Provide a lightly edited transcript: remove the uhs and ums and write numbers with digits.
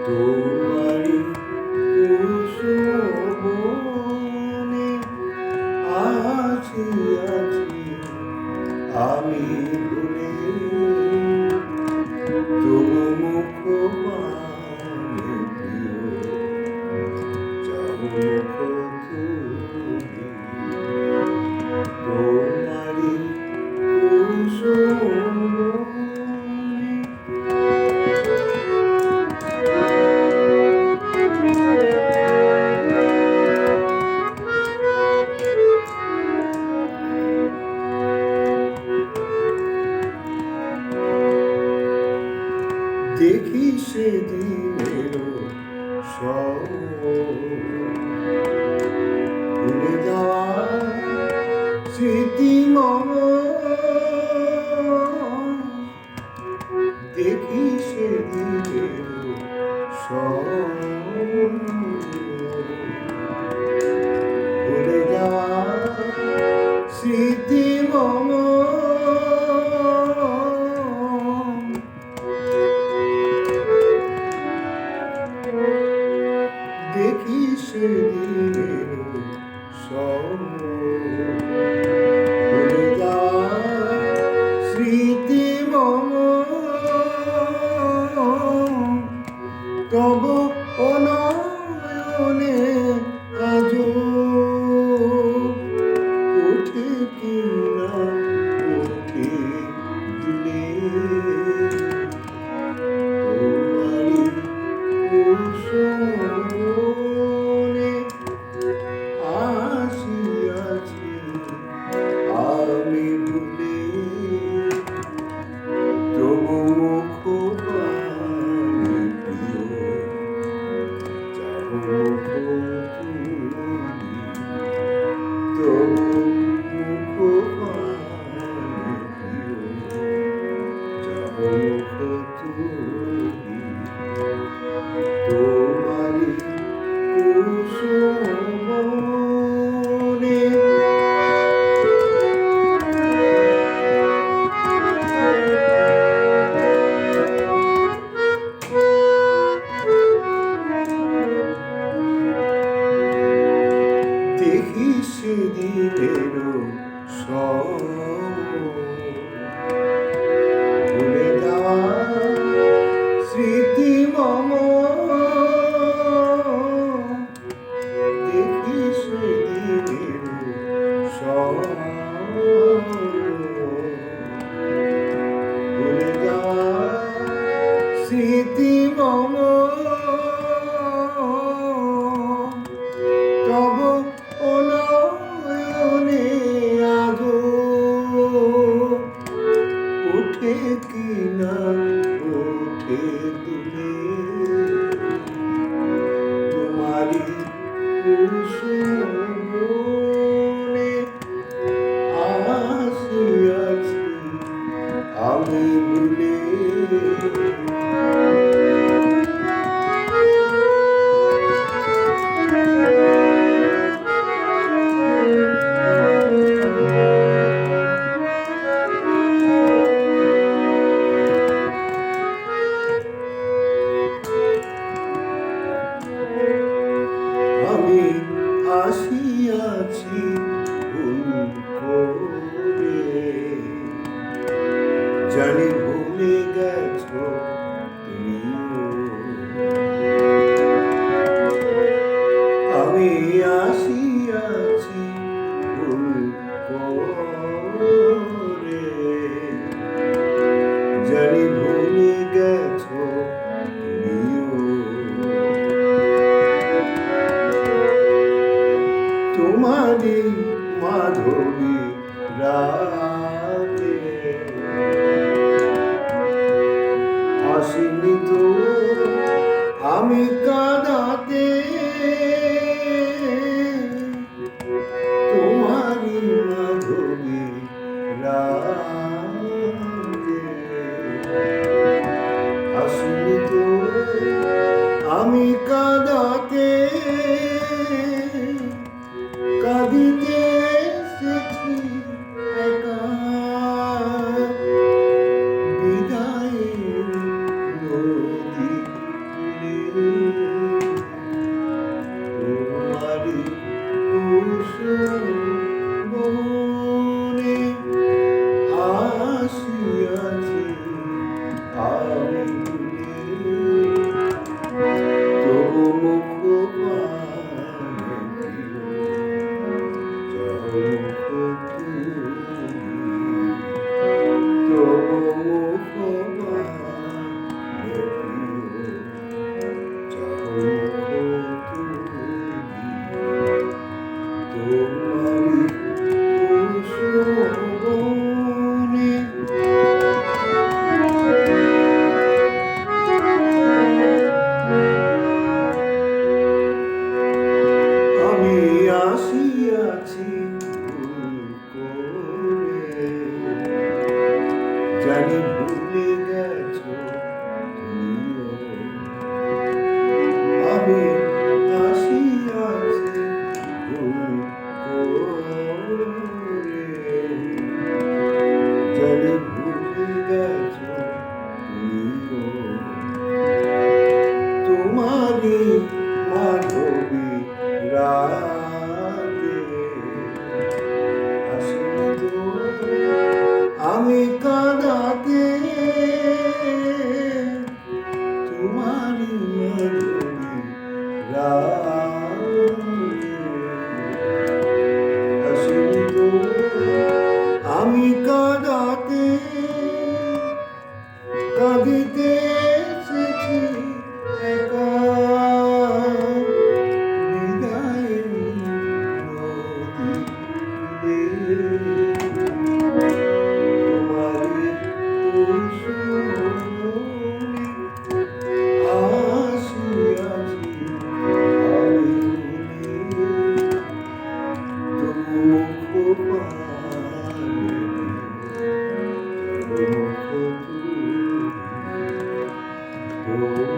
তোমারি কুসুমবনে আছি আমি ভুলে, তবু মুখ পানে প্রিয় যাও মুখ তুমি। তোমারি কুসুমবনে দেখি সেদিনেরও ভুলে যাওয়া স্মৃতি মম, দেখি সেদিনেরও ভুলে যাওয়া স্মৃতি মম, দেখি সেদিনেরও ভুলে যাওয়া স্মৃতি মম, তব অনয়নে আজো ওঠে কিনা ওঠে দিলে, তোমারি কুসুমবনে আসিয়াছি আমি ভুলে, তবু মুখ পানে প্রিয় যাও মুখ তুমি। তবু মুখ পানে প্রিয় যাও মুখ তুমি। তোমারি কুসুমবনে দেখি সেদিনেরও ভুলে যাওয়া স্মৃতি মম, দেখি সেদিনেরও ভুলে যাওয়া স্মৃতি মম, তব অনয়নে আজো ওঠে কিনা ওঠে দূরে, তোমারি কুসুমবনে আসিয়াছি আমি ভুলে। আমি আসিয়াছি ভুল করে, জানি ভুলে গেছো তুমিও, আমি আসিয়াছি ভুল করে, জানি ভুলে গেছো তুমিও। তোমারি মাধবী রাতে আসিনি তো আমি কাঁদাতে, তোমারি মাধবী রাতে আসিনি তো আমি কাঁদাতে। মাধবী